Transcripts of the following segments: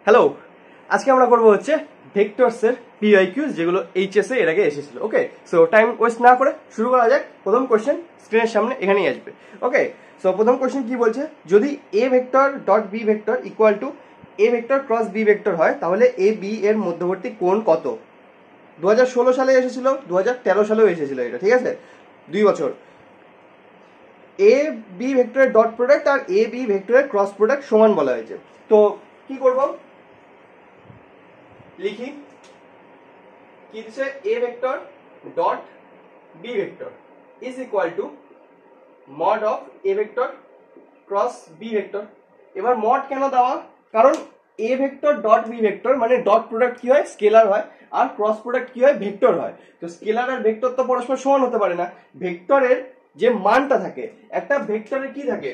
Hello, আজকে আমরা করবো হচ্ছে ভেক্টরসের পিওয়াইকিউজ যেগুলো এইচএসএ এর আগে এসেছিল। ওকে, সো টাইম ওয়েস্ট না করে শুরু করা যাক। প্রথম কোশ্চেন স্ক্রিনের সামনে এখানেই আসবে। ওকে, সো প্রথম কোশ্চেন কি বলছে, যদি A vector dot B vector equal to A vector cross B vector হয় তাহলে এ বি এর মধ্যবর্তী কোণ কত? 2016 সালে এসেছিল, 2013 সালেও এসেছিল এটা, ঠিক আছে, 2 বছর। এ বি ভেক্টরের ডট প্রোডাক্ট আর এ বি ভেক্টরের ক্রস প্রোডাক্ট সমান বলা হয়েছে। তো কি করব, লিখি কি দিচ্ছে, A vector dot B vector is equal to mod of A vector cross B vector. এবার মড কেন দেওয়া, কারণ A vector dot B vector মানে ডট প্রোডাক্ট কি হয়, স্কেলার হয়, আর ক্রস প্রোডাক্ট কি হয়, ভেক্টর হয়। তো স্কেলার আর ভেক্টর তো পরস্পর সমান হতে পারে না। ভেক্টরের যে মানটা থাকে, একটা ভেক্টরের কি থাকে,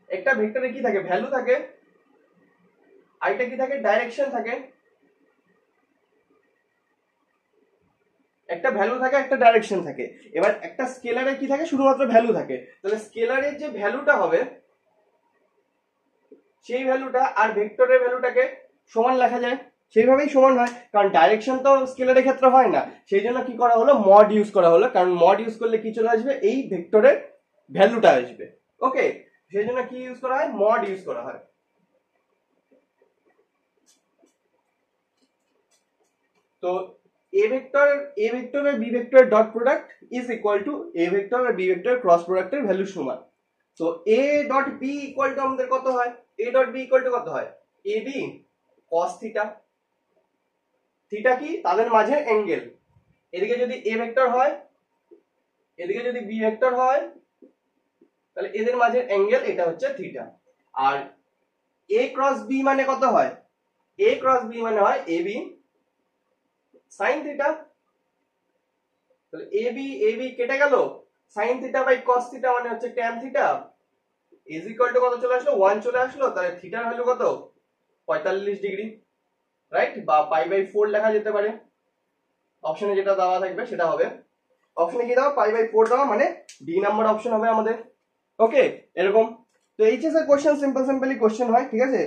একটা ভেক্টরে কি থাকে, ভ্যালু থাকে, আর এটা কি থাকে, ডাইরেকশন থাকে। একটা ভ্যালু থাকে, একটা ডাইরেকশন থাকে। এবার একটা স্কেলারে কি থাকে, শুধুমাত্র ভ্যালু থাকে। তাহলে স্কেলারের যে ভ্যালুটা হবে সেই ভ্যালুটা আর ভেক্টরের ভ্যালুটাকে সমান লেখা যায়, সেইভাবেই সমান হয়। কারণ ডাইরেকশন তো স্কেলারের ক্ষেত্রে হয় না, সেই জন্য কি করা হলো, মড ইউজ করা হলো। কারণ মড ইউজ করলে কি চলে আসবে, এই ভেক্টরের ভ্যালুটা আসবে। ওকে, সেই জন্য কি ইউজ করা হয়, মড ইউজ করা হয়। তো এ ভেক্টর আর বি ভেক্টরের dot product is equal to A vector আর বি ভেক্টরের ক্রস প্রোডাক্টের ভ্যালু সমান। তো A dot B equal to আমাদের কত হয়, A dot B equal to কত হয়, A B cos theta. Theta কি, তাদের মাঝে অ্যাঙ্গেল। এদিকে যদি এ ভেক্টর হয়, এদিকে যদি বি ভেক্টর হয়, তাহলে এদের মাঝে অ্যাঙ্গেল এটা হচ্ছে থিটা। আর এ ক্রস বি মানে কত হয়, এ ক্রস বি মানে হয় এ বি সাইন থিটা। তাহলে এ বি কেটে গেল, sine theta by cos theta মানে হচ্ছে tan theta is equal to কত চলে আসলো, 1 চলে আসলো। তাহলে থিটার ভ্যালু কত, 45 ডিগ্রি, রাইট? বা পাই বাই 4 লেখা যেতে পারে, অপশনে যেটা দেওয়া থাকবে সেটা হবে। অপশনে কি দাও, পাই বাই 4 দেওয়া, মানে ডি নাম্বার অপশন হবে আমাদের। ওকে, এরকম। তো এইচএস এর কোশ্চেন সিম্পলি কোশ্চেন হয়, ঠিক আছে।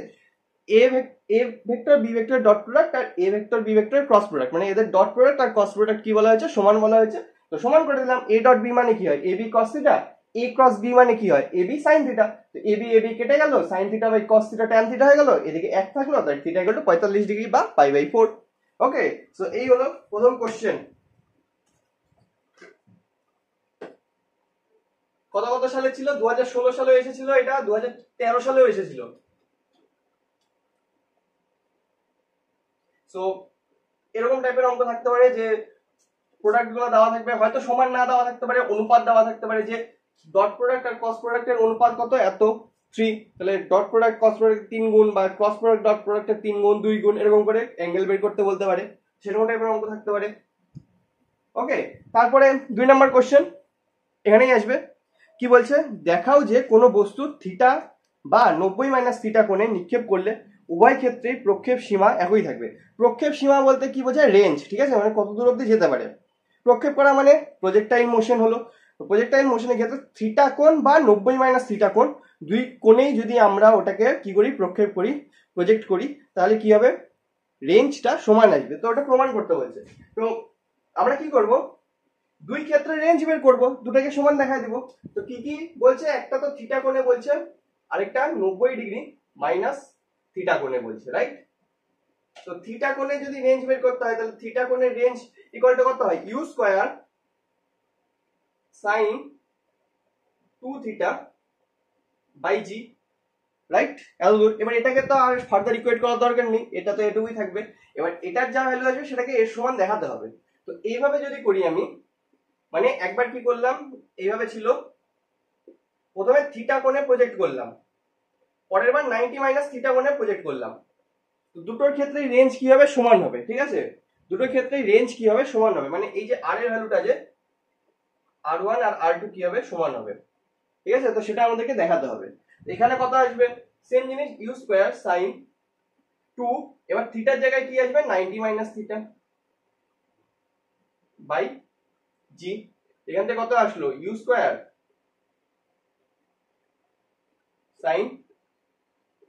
A vector B vector dot product আর A vector B vector cross product, মানে এদের ডট প্রোডাক্ট আর ক্রস প্রোডাক্ট কি বলা হয়েছে, সমান বলা হয়েছে। তো সমান করে দিলাম। এ ডট বি মানে কি হয়, A B cos theta. A cross B মানে কি হয়, এ বি সাইন থিটা। তো এ বি কেটে গেল, sine theta by cos theta tan theta হয়ে গেল, এদিকে 1 থাকলো, তাই থিটা ইকুয়াল টু 45 ডিগ্রি বা পাই বাই 4। ওকে, সো এই হলো প্রথম কোশ্চেন। কত সালে ছিল, 2016 সালে এসেছিল, এটা 2013 সালেও এসেছিল। সো এরকম টাইপের অঙ্ক থাকতে পারে যে প্রোডাক্ট গুলো দেওয়া থাকবে, হয়তো সমান না দেওয়া থাকতে পারে, অনুপাত দেওয়া থাকতে পারে, যে ডট প্রোডাক্ট আর ক্রস প্রোডাক্টের অনুপাত কত, এত 3। তাহলে ডট প্রোডাক্ট ক্রস প্রোডাক্ট 3 গুণ, বা ক্রস প্রোডাক্ট ডট প্রোডাক্টের 3 গুণ 2 গুণ, এরকম করে অ্যাঙ্গেল বের করতে বলতে পারে, সেরকম টাইপের অঙ্ক থাকতে পারে। ওকে, তারপরে 2 নাম্বার কোশ্চেন এখানেই আসবে। কি বলছে, দেখাও যে কোনো বস্তু থিটা বা 90 মাইনাস থিটা কোণে নিক্ষেপ করলে উভয় ক্ষেত্রেই প্রক্ষেপ সীমা একই থাকবে। প্রক্ষেপ সীমা বলতে কি বোঝায়, রেঞ্জ, ঠিক আছে, মানে কত দূর অব্দি যেতে পারে। প্রক্ষেপ করা মানে প্রজেক্টাইল মোশন হলো। প্রজেক্টাইল মোশনের ক্ষেত্রে থিটা কোণ বা 90 মাইনাস থিটা কোণ, দুই কোণেই যদি আমরা ওটাকে কি করি, প্রক্ষেপ করি, প্রজেক্ট করি, তাহলে কি হবে, রেঞ্জটা সমান আসবে। তো ওটা প্রমাণ করতে বলছে। তো আমরা কি করব, দুই ক্ষেত্রে রেঞ্জ বের করব, দুটাকে সমান দেখায় দিব। তো কি কি বলছে, একটা তো থিটা কোণে বলছে, আরেকটা 90 ডিগ্রি মাইনাস থিটা কোণে বলছে, রাইট? তো থিটা কোণে যদি রেঞ্জ বের করতে হয়, তাহলে থিটা কোণের রেঞ্জ ইকুয়াল টু কত হয়, U square sin 2 theta by G, right? এতদূর। এবার এটাকে তো আর ফার্দার ইকুয়েট করার দরকার নেই, এটা তো এটুকুই থাকবে। এবার এটার যা ভ্যালু আসবে সেটাকে এর সমান দেখাতে হবে। তো এইভাবে যদি করি আমি, মানে একবার কি করলাম, এইভাবে ছিল, প্রথমে থিটা কোণে প্রজেক্ট করলাম, পরের বার 90 মাইনাস থিটা কোণে প্রজেক্ট করলাম। তো দুটোর ক্ষেত্রেই রেঞ্জ কি হবে, সমান হবে, ঠিক আছে। দুটোর ক্ষেত্রেই রেঞ্জ কি হবে, সমান হবে, মানে এই যে আর এর ভ্যালুটা, যে R1 আর R2 কি হবে, সমান হবে, ঠিক আছে। তো সেটা আমাদেরকে দেখাতে হবে। এখানে কত আসবে, সেম জিনিস, ইউ স্কয়ার sin 2, এবার থিটার জায়গায় কি আসবে, 90 মাইনাস থিটা বাই জি। এখান থেকে কত আসলো, u square sine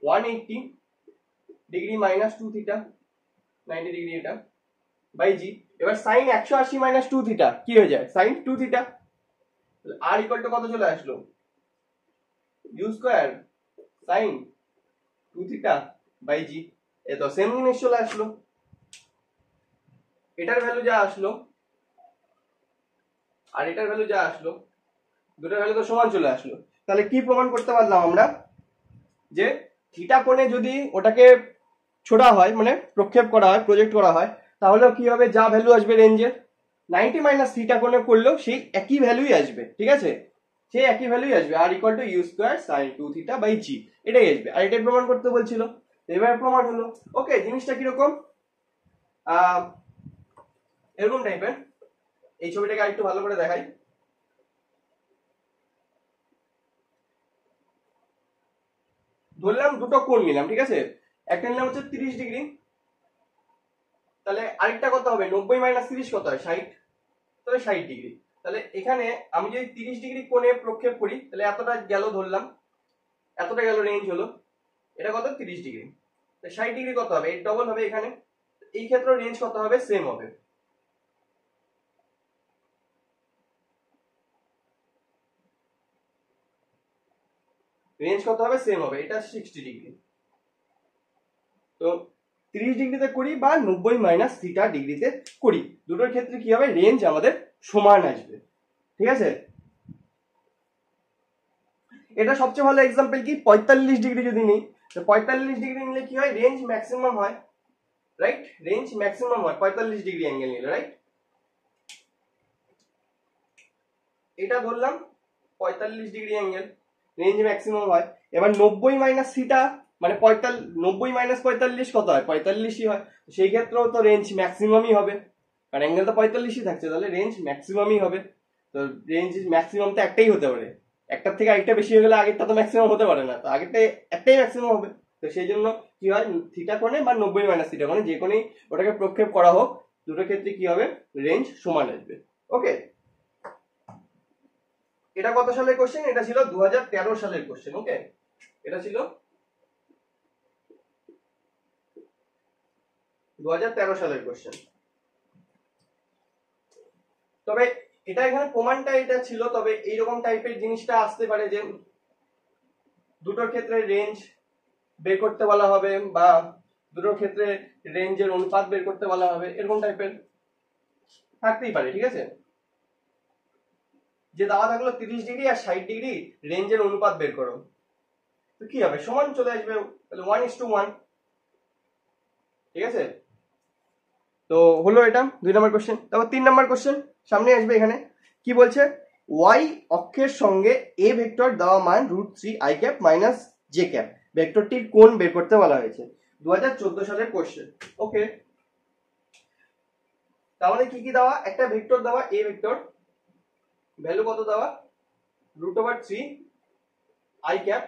180 degree minus 2 theta 90 degree এটা বাই জি। এবার সাইন 180 মাইনাস 2 থিটা কি হয়ে যায় সাইন 2 থিটা। আর ইকুয়াল টু কত চলে আসলো u square sine 2 theta by g. এ তো সেম জিনিস চলে আসলো, এটার ভ্যালু যা আসলো আর এটার ভ্যালু যা আসলো দুটোর ভ্যালু তো সমান চলে আসলো। তাহলে কি প্রমাণ করতে পারলাম আমরা যে থিটা কোণে যদি ওটাকে ছোড়া হয় মানে প্রক্ষেপ করা হয় প্রজেক্ট করা হয় তাহলে কি হবে যা ভ্যালু আসবে রেঞ্জের 90 মাইনাস থিটা কোণে করলেও সেই একই ভ্যালুই আসবে, ঠিক আছে সেই একই ভ্যালুই আসবে আর equal to you square sine 2 theta by g এটাই আসবে। আর এটাই প্রমাণ করতে বলছিল, এবার প্রমাণ হলো। ওকে, জিনিসটা কিরকম এরকম টাইপের। এই ছবিটাকে আরেকটু ভালো করে দেখাই। ধরলাম দুটো কোণ নিলাম, ঠিক আছে একটা নিলাম হচ্ছে 30 ডিগ্রি, তাহলে আরেকটা কত হবে 90 মাইনাস 30 কত হয় 60, তাহলে 60 ডিগ্রি। তাহলে এখানে আমি যদি 30 ডিগ্রি কোণে প্রক্ষেপ করি তাহলে এতটা গেল, ধরলাম এতটা গেল রেঞ্জ হলো, এটা কত 30 ডিগ্রি, 60 ডিগ্রি কত হবে 8 ডবল হবে এখানে, এই ক্ষেত্রে রেঞ্জ কত হবে সেম হবে, রেঞ্জ কত হবে সেম হবে, এটা 60 ডিগ্রি। তো 30 ডিগ্রিতে করি বা 90 মাইনাস থিটা ডিগ্রিতে করি দুটোর ক্ষেত্রে কি হবে রেঞ্জ আমাদের সমান আসবে, ঠিক আছে। এটা সবচেয়ে ভালো এক্সাম্পল কি 45 ডিগ্রি যদি নিই, 45 ডিগ্রি নিলে কি হয় রেঞ্জ ম্যাক্সিমাম হয়, রাইট রেঞ্জ ম্যাক্সিমাম হয় 45 ডিগ্রি অ্যাঙ্গেল নিলে, রাইট। এটা ধরলাম 45 ডিগ্রি অ্যাঙ্গেল, রেঞ্জ ম্যাক্সিমাম হয়। এবার 90 মাইনাস থিটা মানে 90 মাইনাস 45 কত হয় 45ই হয়, সেই ক্ষেত্রেও তো রেঞ্জ ম্যাক্সিমামই হবে কারণ অ্যাঙ্গেল তো 45ই থাকছে, তাহলে রেঞ্জ ম্যাক্সিমামই হবে। তো রেঞ্জ ম্যাক্সিমাম তো একটাই হতে পারে, একটার থেকে আরেকটা বেশি হয়ে গেলে আগেরটা তো ম্যাক্সিমাম হতে পারে না, তো আগেরটা একটাই ম্যাক্সিমাম হবে। তো সেই জন্য কি হয় থিটা কোণে বা 90 মাইনাস থিটা কোণে যে কোণেই ওটাকে প্রক্ষেপ করা হোক দুটোর ক্ষেত্রে কি হবে রেঞ্জ সমান আসবে। ওকে, এটা কত সালের কোশ্চেন, এটা ছিল 2013 সালের কোশ্চেন। ওকে, এটা ছিল 2013 সালের কোশ্চেন। তবে এটা এখানে প্রমাণটা এটা ছিল, তবে এইরকম টাইপের জিনিসটা আসতে পারে যে দুটোর ক্ষেত্রে রেঞ্জ বের করতে বলা হবে বা দুটোর ক্ষেত্রে রেঞ্জের অনুপাত বের করতে বলা হবে, এরকম টাইপের থাকতেই পারে, ঠিক আছে। যে দেওয়া থাকলো 30 ডিগ্রি আর 60 ডিগ্রি রেঞ্জের অনুপাত বের করো, তো কি হবে সমান চলে আসবে, তাহলে 1:1, ঠিক আছে। তো হলো এটা 2 নম্বর কোশ্চেন। তারপর 3 নম্বর কোশ্চেন সামনে আসবে, এখানে কি বলছে ওয়াই অক্ষের সঙ্গে এ ভেক্টর দেওয়া মান √3 i cap minus j cap ভেক্টরটির কোণ বের করতে বলা হয়েছে, 2014 সালের কোশ্চেন। ওকে, তাহলে কি কি দেওয়া, একটা ভেক্টর দেওয়া এ ভেক্টর, ভ্যালু কত দেওয়া √3 i cap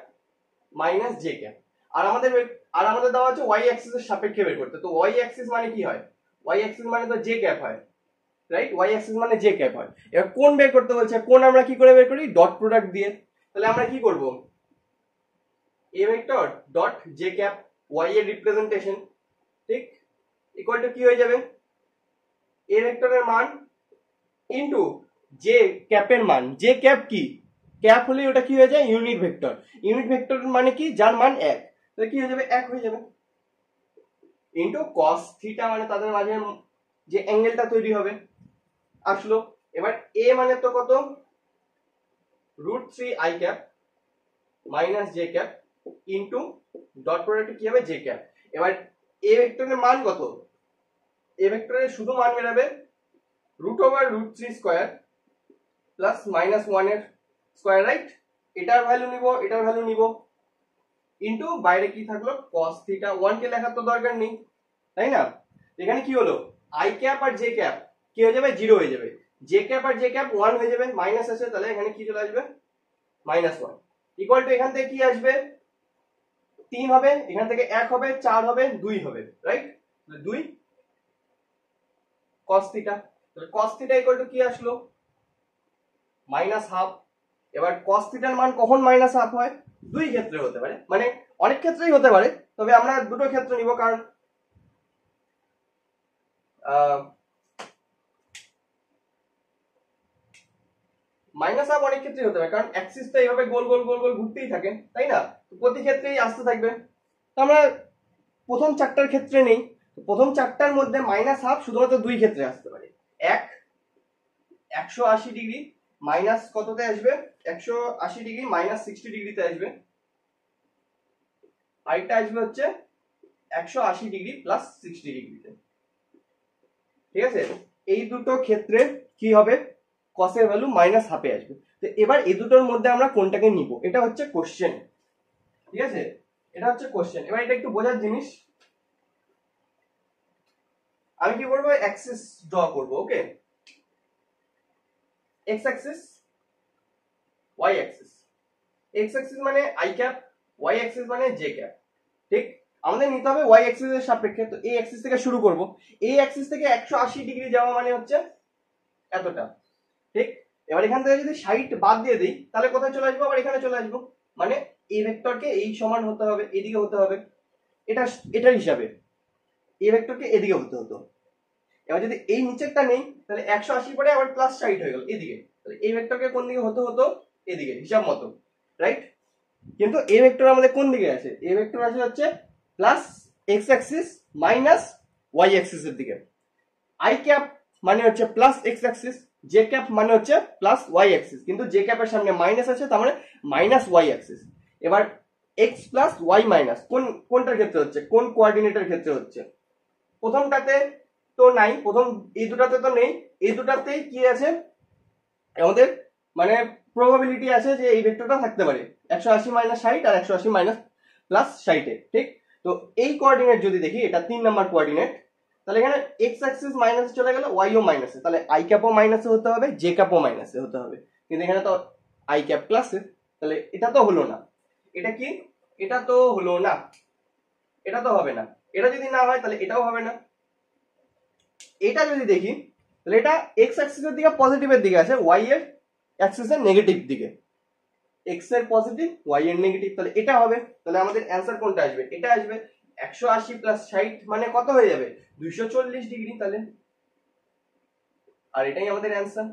minus j cap, আর আমাদের দেওয়া আছে ওয়াই অ্যাক্সিস এর সাপেক্ষে বের করতে। তো ওয়াই অ্যাক্সিস মানে কি হয়, ওয়াই অ্যাক্সিস মানে তো জে ক্যাপ হয়, রাইট ওয়াই অ্যাক্সিস মানে জে ক্যাপ হয়। এবার কোণ বের করতে বলছে, কোণ আমরা কি করে বের করি ডট প্রোডাক্ট দিয়ে। তাহলে আমরা কি করব A vector dot J cap Y এর রিপ্রেজেন্টেশন, ঠিক ইকুয়াল টু কি হয়ে যাবে এ ভেক্টরের মান ইনটু জে ক্যাপের মান, জে ক্যাপ কি ক্যাপ হলে ওটা কি হয়ে যায় ইউনিট ভেক্টর, ইউনিট ভেক্টর মানে কি যার মান 1, তাহলে কি হয়ে যাবে 1 হয়ে যাবে ইনটু cos থিটা মানে তাদের মাঝে যে অ্যাঙ্গেলটা তৈরি হবে আসলো। এবার এ মানে তো কত √3 i cap minus j cap into dot product কি হবে জে ক্যাপ। এবার এ ভেক্টরের মান কত, এ ভেক্টরের শুধু মান বেরাবে √3 স্কয়ার প্লাস -1 এর স্কয়ার, রাইট। এটার ভ্যালু নিব এটার ভ্যালু নিব ইনটু বাইরে কি থাকলো cos থিটা, 1 কে লেখার তো দরকার নেই তাই না। এখানে কি হলো i ক্যাপ আর j ক্যাপ কি হয়ে যাবে 0 হয়ে যাবে, j ক্যাপ আর j ক্যাপ 1 হয়ে যাবে, মাইনাস আছে তাহলে এখানে কি চলে আসবে -1 ইকুয়াল টু এখান থেকে কি আসবে 3 হবে, এখান থেকে 1 হবে 4 হবে 2 হবে, রাইট 2 cos থিটা। তাহলে cos থিটা ইকুয়াল টু কি আসলো -1/2। এবার cos থিটার মান কখন -1/2 হয় দুই ক্ষেত্রে হতে পারে, মানে অনেক ক্ষেত্রেই হতে পারে, তবে আমরা দুটো ক্ষেত্র নিব, কারণ মাইনাস হাফ অনেক ক্ষেত্রেই হতে পারে, কারণ অ্যাক্সিস তো এইভাবে গোল গোল গোল গোল ঘুরতেই থাকে, তাই না? প্রতি ক্ষেত্রেই আসতে থাকবে। তো আমরা প্রথম চারটার ক্ষেত্রে নেই, প্রথম চারটার মধ্যে মাইনাস হাফ শুধুমাত্র দুই ক্ষেত্রে আসতে পারে। এক, 180 ডিগ্রি মাইনাস কততে আসবে, 180 ডিগ্রি মাইনাস 60 ডিগ্রিতে আসবে। আরেকটা আসবে হচ্ছে 180 ডিগ্রি প্লাস 60 ডিগ্রিতে। ঠিক আছে, এই দুটো ক্ষেত্রে কি হবে, কসের ভ্যালু মাইনাস হাফে আসবে। তো এবার এই দুটোর মধ্যে আমরা কোনটাকে নিব, এটা হচ্ছে কোশ্চেন। ঠিক আছে, এটা হচ্ছে কোশ্চেন। এবার এটা একটু বোঝার জিনিস, আমি কি করবো, অ্যাক্সিস ড্র করব। Okay, x axis, y axis. X axis মানে আই ক্যাপ, ওয়াই অ্যাক্সিস মানে জে ক্যাপ। ঠিক, আমাদের নিতে হবে ওয়াই অ্যাক্সিস এর সাপেক্ষে। তো এই অ্যাক্সিস থেকে শুরু করব, এই অ্যাক্সিস থেকে 180 ডিগ্রি যাওয়া মানে হচ্ছে এতটা। ঠিক, এবার এখান থেকে যদি 60 বাদ দিয়ে দিই তাহলে কোথায় চলে আসবো, আবার এখানে চলে আসবো। মানে এই ভেক্টরকে এই সমান হতে হবে, এদিকে হতে হবে, এটা এটার হিসাবে এই ভেক্টরকে এদিকে হতে হতো। এবার যদি এই নিচেরটা নেই তাহলে 180 পরে আবার প্লাস 60 হয়ে গেল এদিকে, তাহলে এই ভেক্টরকে কোন দিকে হতে হতো, এদিকে, হিসাব মতো, রাইট? কিন্তু এই ভেক্টর আমাদের কোন দিকে আছে, এই ভেক্টর আছে হচ্ছে plus X axis minus Y axis এর দিকে। আই ক্যাপ মানে হচ্ছে plus X axis, J cap মানে হচ্ছে প্লাস ওয়াই অ্যাক্সিস, কিন্তু জে ক্যাপের সামনে মাইনাস আছে, তার মানে মাইনাস ওয়াই অ্যাক্সিস। এবার এক্স প্লাস ওয়াই মাইনাস কোনটার ক্ষেত্রে হচ্ছে, কোন কোঅর্ডিনেটের ক্ষেত্রে হচ্ছে? প্রথমটাতে তো নাই, প্রথম এই দুটাতে তো নেই, এই দুটাতেই কি আছে আমাদের, মানে প্রবাবিলিটি আছে যে এই ভেক্টরটা থাকতে পারে 180 মাইনাস 60 আর 180 মাইনাস প্লাস 60 এ। ঠিক, তো এই কোঅর্ডিনেট যদি দেখি, এটা 3 নাম্বার কোঅর্ডিনেট, তাহলে এখানে এক্স অ্যাক্সিস মাইনাসে চলে গেল, ওয়াই ও মাইনাসে, তাহলে আই ক্যাপও মাইনাসে হতে হবে, জে ক্যাপও মাইনাসে হতে হবে, কিন্তু এখানে তো আই ক্যাপ প্লাসে, তাহলে এটা তো হলো না। এটা কি, এটা তো হলো না, এটা তো হবে না। এটা যদি না হয় তাহলে এটাও হবে না। এটা যদি দেখি তাহলে এটা এক্স অ্যাক্সিসের দিকে পজিটিভের দিকে আছে, ওয়াই এর অ্যাক্সিসের নেগেটিভ দিকে, এক্স এর পজিটিভ ওয়াই এর নেগেটিভ, তাহলে এটা হবে। তাহলে আমাদের অ্যান্সার কোনটা আসবে, এটা আসবে। 180 প্লাস 60 মানে কত হয়ে যাবে, 240 ডিগ্রি, তাহলে আর এটাই আমাদের অ্যান্সার।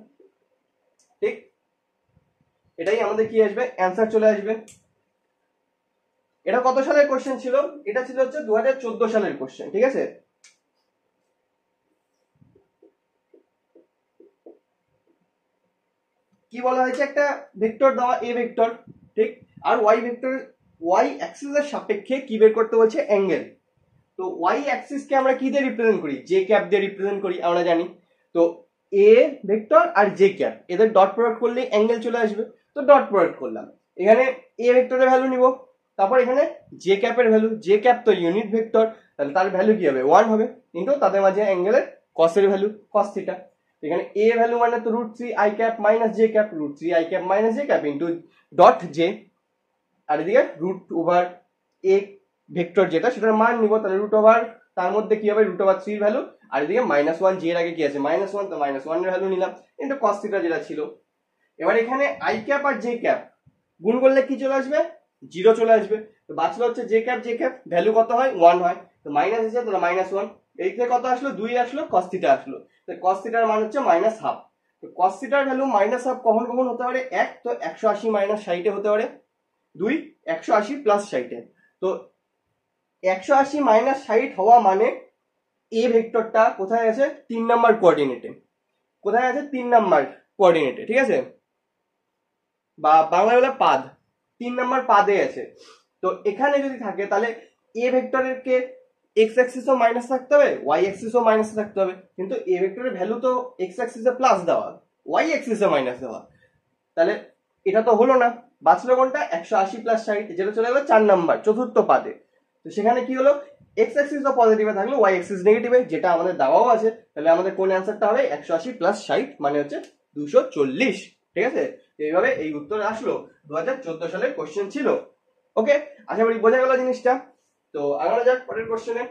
ঠিক, এটাই আমাদের কি আসবে, অ্যান্সার চলে আসবে। এটা কত সালের কোশ্চেন ছিল, এটা ছিল হচ্ছে 2014 সালের কোশ্চেন। ঠিক আছে, কি বলা হয়েছে, একটা ভেক্টর দেওয়া এ ভেক্টর, ঠিক, আর ওয়াই ভেক্টর, ওয়াই অ্যাক্সিসের সাপেক্ষে কি বের করতে বলছে, অ্যাঙ্গেল। তো ওয়াই অ্যাক্সিস কে আমরা কি দিয়ে রিপ্রেজেন্ট করি, জে ক্যাপ দিয়ে রিপ্রেজেন্ট করি, আমরা জানি। তো এ ভেক্টর আর জে ক্যাপ এদের ডট প্রোডাক্ট করলেই অ্যাঙ্গেল চলে আসবে, তো ডট প্রোডাক্ট করলাম। এখানে এ ভেক্টরের ভ্যালু নিব, তারপর এখানে জে ক্যাপের ভ্যালু, জে ক্যাপ তো ইউনিট ভেক্টর, তাহলে তার ভ্যালু কি হবে, 1 হবে, কিন্তু তাদের মাঝে অ্যাঙ্গেলের কসের ভ্যালু কস থিটা। এখানে এ ভ্যালু মানে তো √3 i cap minus j cap, √3 i cap minus j cap into dot j, আর এদিকে √ওভার এ ভেক্টর যেটা সেটার মান নিব, তাহলে √ওভার তার মধ্যে কি হবে, √3 এর ভ্যালু, আর এদিকে -1 জে এর আগে কি আছে, -1, তো -1 এর ভ্যালু নিলাম ইন্টু cos থিটা যেটা ছিল। এবার এখানে আই ক্যাপ আর জে ক্যাপ গুণ করলে কি চলে আসবে, 0 চলে আসবে। তো বাঁচলো হচ্ছে জে ক্যাপ ভ্যালু কত হয়, 1 হয়, তো মাইনাস আছে, তাহলে -1, এই থেকে কত আসলো, 2 আসলো, cos থিটা আসলো, তো cos থিটার মান হচ্ছে -1/2। তো cos থিটার ভ্যালু -1/2 কখন কখন হতে পারে, 1 তো 180 মাইনাস 60 হতে পারে, 2 180 প্লাস 60। তো 180 মাইনাস 60 হওয়া মানে এ ভেক্টরটা কোথায় আছে, 3 নাম্বার কোঅর্ডিনেটে, কোথায় আছে, 3 নাম্বার কোঅর্ডিনেটে। ঠিক আছে, বা বাংলা বলে পাদ, 3 নাম্বার পাদে আছে। তো এখানে যদি থাকে তাহলে এ ভেক্টরের কে এক্স অ্যাক্সিসও মাইনাস থাকতে হবে, ওয়াই অ্যাক্সিসও মাইনাস থাকতে হবে, কিন্তু এ ভেক্টরের ভ্যালু তো এক্স অ্যাক্সিসে প্লাস দেওয়া, ওয়াই অ্যাক্সিসে মাইনাস দেওয়া, তাহলে এটা তো হলো না। বাঁচলো কোনটা, 180 প্লাস 60, যেটা চলে গেলো 4 নাম্বার চতুর্থ পাদে। তো সেখানে কি হলো, এক্স অ্যাক্সিস তো পজিটিভে থাকলো, ওয়াই অ্যাক্সিস নেগেটিভে, যেটা আমাদের দেওয়াও আছে, তাহলে আমাদের কোন অ্যান্সারটা হবে, 180 প্লাস 60 মানে হচ্ছে 240। ঠিক আছে, এইভাবে এই উত্তর আসলো, 2014 সালের কোশ্চেন ছিল। ওকে, আশা করি বোঝা গেল জিনিসটা। তো আগানো যাক পরের কোশ্চেনে।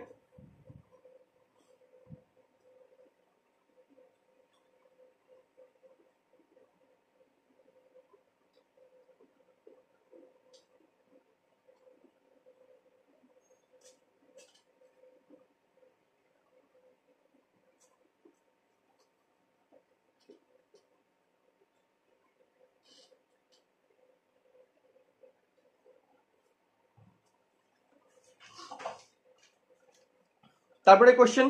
তারপরে কোশ্চেন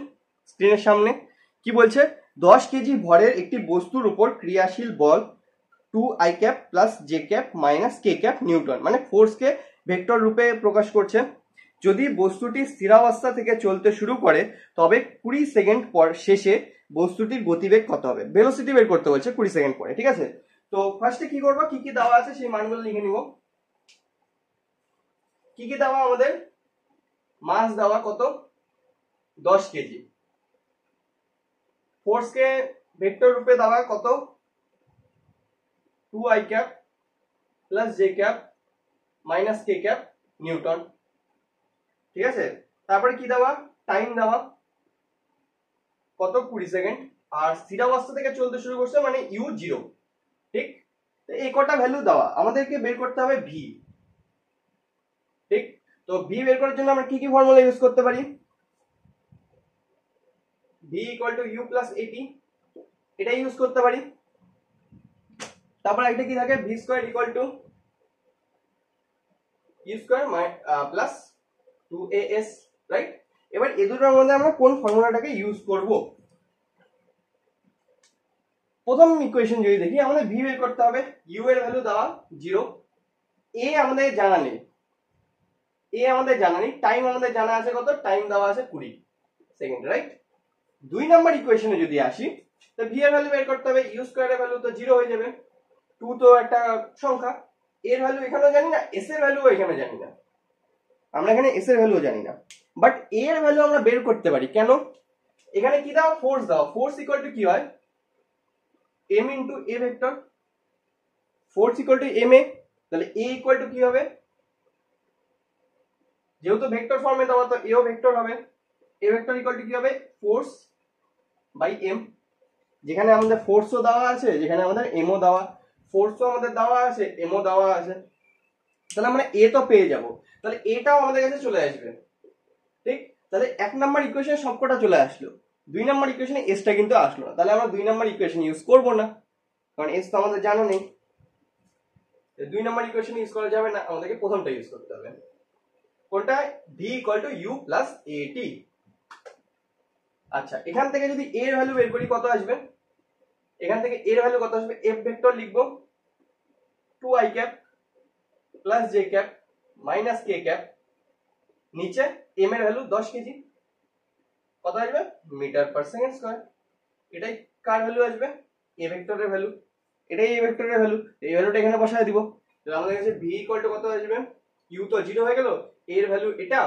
স্ক্রিনের সামনে কি বলছে, 10 কেজি ভরের একটি বস্তুর উপর ক্রিয়াশীল বল 2i cap plus j cap minus k cap newton, মানে ফোর্সকে ভেক্টর রূপে প্রকাশ করছে। যদি বস্তুটি স্থিরাবস্থা থেকে চলতে শুরু করে তবে 20 সেকেন্ড পর শেষে বস্তুটির গতিবেগ কত হবে, ভেলোসিটি বের করতে বলছে 20 সেকেন্ড পরে। ঠিক আছে, তো ফার্স্টে কি করবো, কি কি দেওয়া আছে সেই মানগুলো লিখে নিব। কি কি দেওয়া আমাদের, মাস দেওয়া কত 10 কেজি, ফোর্সকে ভেক্টর রূপে দেওয়া কত 2i cap plus j cap minus k cap newton. ঠিক আছে, তারপরে কি দেওয়া, টাইম দেওয়া কত 20 সেকেন্ড, আর স্থিরাবস্থা থেকে চলতে শুরু করছে মানে u0। ঠিক, এই কটা ভ্যালু দেওয়া, আমাদেরকে বের করতে হবে ভি। ঠিক, তো ভি বের করার জন্য আমরা কি কি ফর্মুলা ইউজ করতে পারি, V equal to U plus A T, এটা ইউজ করতে পারি। তারপর একটা কি থাকে, V square equal to you square plus 2as, right. এবার এই দুটোর মধ্যে আমরা কোন ফর্মুলাটাকে ইউজ করব, প্রথম ইকুয়েশন যদি দেখি, আমাদের ভি বের করতে হবে, ইউ এর ভ্যালু দেওয়া 0, এ আমাদের জানা নেই, টাইম আমাদের জানা আছে কত, টাইম দেওয়া আছে 20 সেকেন্ড, রাইট। 2 নাম্বার ইকুয়েশনে যদি আসি, তো ভি এর ভ্যালু বের করতে হবে, ইউ স্কয়ার এর ভ্যালু তো 0 হয়ে যাবে, 2 তো একটা সংখ্যা, এর ভ্যালু এখানেও জানি না, এস এর ভ্যালু এখানে জানি না, আমরা এখানে এস এর ভ্যালু জানি না, বাট এ এর ভ্যালু আমরা বের করতে পারি। কেন, এখানে কি দাও, ফোর্স দাও, ফোর্স ইকুয়াল টু কি হয় m into a vector, force equal to m a, তাহলে a ইকুয়াল টু কি হবে, যেহেতু ভেক্টর ফর্মে দেওয়া তো a ও ভেক্টর হবে, a ভেক্টর ইকুয়াল টু কি হবে, ফোর্স বাই m, যেখানে আমাদের ফোর্সও দেওয়া আছে, যেখানে আমাদের m ও দেওয়া, ফোর্সও আমাদের দেওয়া আছে, m ও দেওয়া আছে, তাহলে আমরা a তো পেয়ে যাব, তাহলে এটাও আমাদের কাছে চলে আসবে। ঠিক, তাহলে 1 নাম্বার ইকুয়েশন সবকটা চলে আসলো, 2 নাম্বার ইকুয়েশনে s টা কিন্তু আসলো না, তাহলে আমরা 2 নাম্বার ইকুয়েশন ইউজ করব না, কারণ s তো আমাদের জানা নেই। 2 নাম্বার ইকুয়েশন ইউজ করা যাবে না, আমাদেরকে প্রথমটা ইউজ করতে হবে, কোনটা, v equal to u plus at। আচ্ছা, এখান থেকে যদি a এর ভ্যালু বের করি কত আসবে, এখান থেকে a এর ভ্যালু কত আসবে, f ভেক্টর লিখবো 2i cap plus j cap minus k cap, নিচে m এর ভ্যালু 10 কেজি, কত আসবে, মিটার পার সেকেন্ড স্কয়ার। এটাই কার ভ্যালু আসবে, a ভেক্টরের ভ্যালু, এটাই a ভেক্টরের ভ্যালু, এই ভ্যালুটা এখানে বসায় দিব, তাহলে আমাদের কাছে v ইকুয়াল টু কত আসবে, u তো 0 হয়ে গেল, a এর ভ্যালু এটা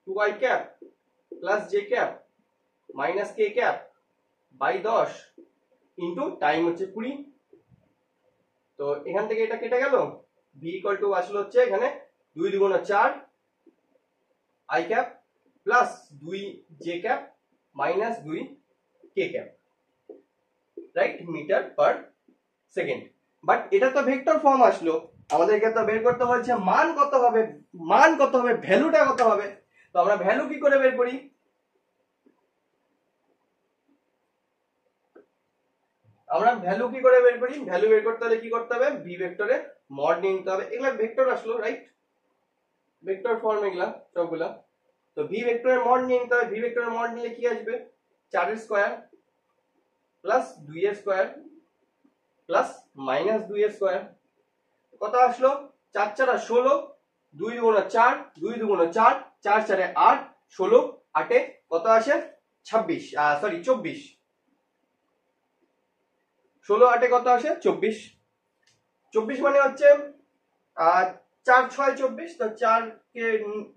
2i cap plus j cap minus k cap by 10 into time হচ্ছে 20। তো এখান থেকে এটা কেটে গেল, v ইকুয়াল টু আসলে হচ্ছে এখানে 2 দুগুণ 4 i cap plus 2 j cap minus 2 k cap, right, metre per second. But এটা তো ভেক্টর ফর্ম আসলো, আমাদেরকে তো বের করতে হচ্ছে মান কত হবে, ভ্যালুটা কত হবে। তো আমরা ভ্যালু কি করে বের করি, ভ্যালু বের করতে হলে কি করতে হবে, ভি ভেক্টরের মড নিয়ে নিতে হবে, এগুলা ভেক্টর আসলো, রাইট, ভেক্টর ফর্ম এগুলা সবগুলা। তো ভি ভেক্টরের মড নিয়ে নিতে হবে, ভি ভেক্টরের মড নিলে কি আসবে, 4 এর স্কয়ার প্লাস 2 এর স্কয়ার প্লাস মাইনাস 2 এর স্কয়ার, কত আসলো, 4 4 16, 2 দুগুণ 4, 2 দুগুণ 4, 4 4 8, 16 8 কত আসে 26, সরি 24, 16 8 কত আসে 24, 24 মানে হচ্ছে 4 6 24, তো 4 কে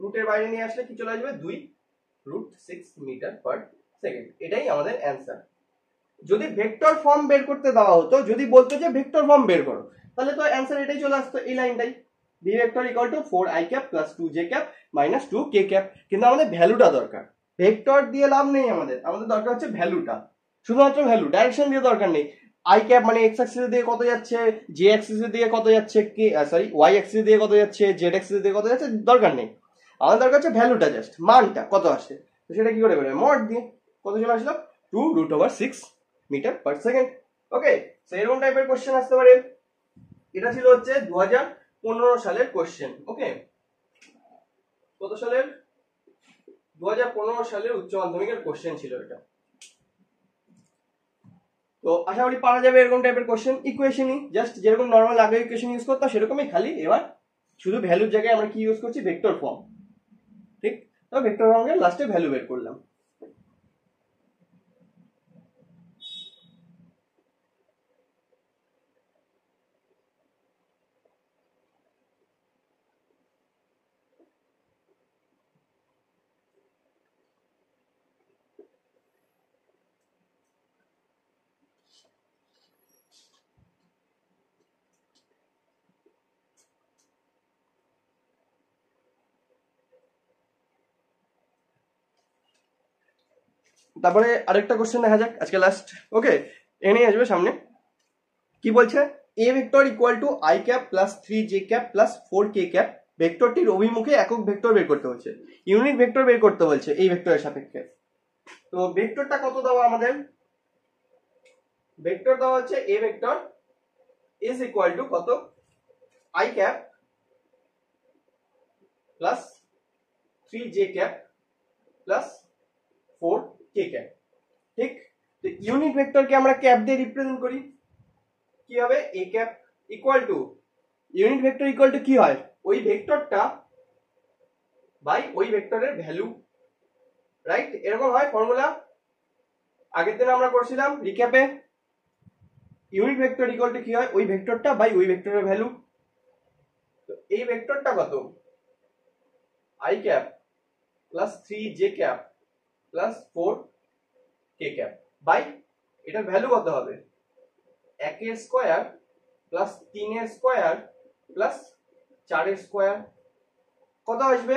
রুটের বাইরে নিয়ে আসলে কি চলে আসবে 2√6 মিটার পার সেকেন্ড, এটাই আমাদের অ্যান্সার। যদি ভেক্টর ফর্ম বের করতে দেওয়া হতো, যদি বলতো যে ভেক্টর ফর্ম বের করো, তাহলে তো অ্যান্সার এটাই চলে আসতো, এই লাইনটাই, v vector equal to 4i cap plus 2j cap minus 2k cap. কিন্তু আমাদের ভ্যালুটা দরকার, ভেক্টর দিয়ে লাভ নেই, আমাদের দরকার হচ্ছে ভ্যালুটা, শুধুমাত্র ভ্যালু, ডাইরেকশন দিয়ে দরকার নেই। i ক্যাপ মানে x অ্যাক্সিস দিয়ে কত যাচ্ছে, j অ্যাক্সিস দিয়ে কত যাচ্ছে, y অ্যাক্সিস দিয়ে কত যাচ্ছে, z অ্যাক্সিস দিয়ে কত যাচ্ছে, দরকার নেই, আমাদের দরকার হচ্ছে ভ্যালুটা, জাস্ট মানটা কত আসে। তো সেটা কি করে বেরোবে, মড দিয়ে, কত চলে আসলো 2√6 মিটার পার সেকেন্ড। ওকে, সো এরকম টাইপের কোশ্চেন আসতে পারে। এটা ছিল হচ্ছে 2015 সালের কোশ্চেন। ওকে, কত সালের, 2015 সালের উচ্চ মাধ্যমিকের কোশ্চেন ছিল এটা। তো আশা করি পারা যাবে এরকম টাইপের কোশ্চেন। ইকুয়েশনই জাস্ট যেরকম নর্মাল আগে ইকুয়েশন ইউজ করতাম সেরকমই, খালি এবার শুধু ভ্যালুর জায়গায় আমরা কি ইউজ করছি, ভেক্টর ফর্ম। ঠিক, তো ভেক্টর ফর্মের লাস্টে ভ্যালু বের করলাম। তারপরে আরেকটা কোশ্চেন দেখা যাক, আজকে লাস্ট। ওকে, এনেই আসবে সামনে। কি বলছে, a vector equal to i cap plus 3j cap plus 4k cap. ভেক্টরটির অভিমুখে একক ভেক্টর বের করতে বলছে, ইউনিট ভেক্টর বের করতে বলছে এই ভেক্টরের সাপেক্ষে। তো ভেক্টরটা কত দেওয়া আমাদের, ভেক্টর দেওয়া হচ্ছে a vector is equal to কত, I cap plus 3j cap plus 4k cap. ঠিক, তো ইউনিট ভেক্টরকে আমরা ক্যাপ দিয়ে রিপ্রেজেন্ট করি, কি হবে, a cap equal to, unit vector equal to কি হয়, ওই ভেক্টরটা বাই ওই ভেক্টরের ভ্যালু, রাইট? এরকম হয় ফর্মুলা, আগের দিন আমরা করছিলাম রিক্যাপে। ইউনিট ভেক্টর ইকুয়াল টু কি হয়, ওই ভেক্টরটা বাই ওই ভেক্টরের ভ্যালু। তো এই ভেক্টরটা কত, I cap plus 3j cap plus 4k cap by এটার ভ্যালু কত হবে, 1 square plus 3 square plus 4 square, কত আসবে,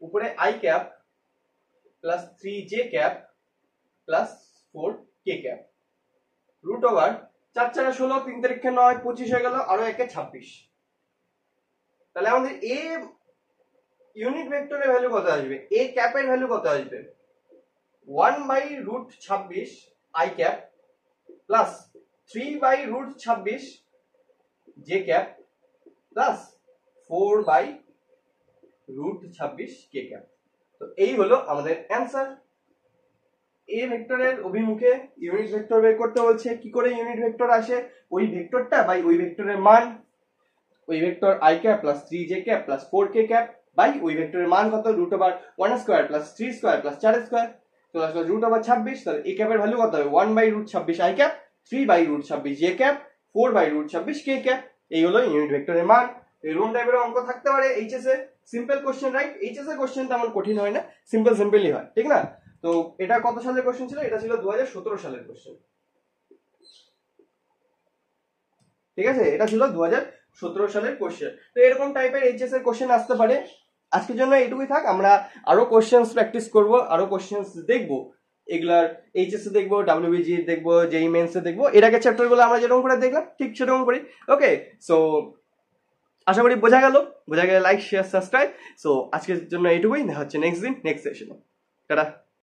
উপরে I cap plus 3j cap plus 4k cap root over 4 4 16, 3 তারিখে 9, 25 হয়ে গেল, আরো 1 26। তাহলে আমাদের এ ইউনিট ভেক্টরের ভ্যালু কত আসবে, এ ক্যাপের ভ্যালু কত আসবে, 1/√26 I cap plus 3/√26 J cap plus 4/√26 K cap. তো এই হলো আমাদের অ্যান্সার। এ ভেক্টরের অভিমুখে ইউনিট ভেক্টর বের করতে বলছে। কি করে ইউনিট ভেক্টর আসে, ওই ভেক্টরটা বাই ওই ভেক্টরের মান, ওই vector i cap plus 3j cap plus 4k cap by ওই ভেক্টরের মান কত, root over 1 square plus 3 square plus 4 square, তো আসলে রুট ওভার 26। তাহলে a ক্যাপের ভ্যালু কত হবে, 1/√26 i cap, 3/√26 j cap, 4/√26 k cap. এই হলো ইউনিট ভেক্টরের মান। এরকম টাইপের অঙ্ক থাকতে পারে এইচএস এ, সিম্পল কোশ্চেন, রাইট? এইচএস এর কোশ্চেন তেমন কঠিন হয় না, সিম্পলই হয়, ঠিক না? তো এটা কত সালের কোশ্চেন ছিল, এটা ছিল 2017 সালের কোশ্চেন। ঠিক আছে, এটা ছিল 2017 সালের কোশ্চেন। তো এরকম টাইপের এইচএস এর কোশ্চেন আসতে পারে। আজকের জন্য এটুকুই থাক, আমরা আরো কোশ্চেন্স প্র্যাকটিস করব, আরো কোশ্চেন্স দেখবো, এগুলার এইচএস এ দেখবো, ডাব্লিউবিজি দেখবো, জেই মেন্স এ দেখবো। এর আগে চ্যাপ্টারগুলো আমরা যেরকম করে দেখলাম ঠিক সেরকম করি। ওকে, সো আশা করি বোঝা গেলে লাইক শেয়ার সাবস্ক্রাইব। সো আজকের জন্য এইটুকুই, দেখা হচ্ছে নেক্সট দিন নেক্সট সেশনে। টাটা।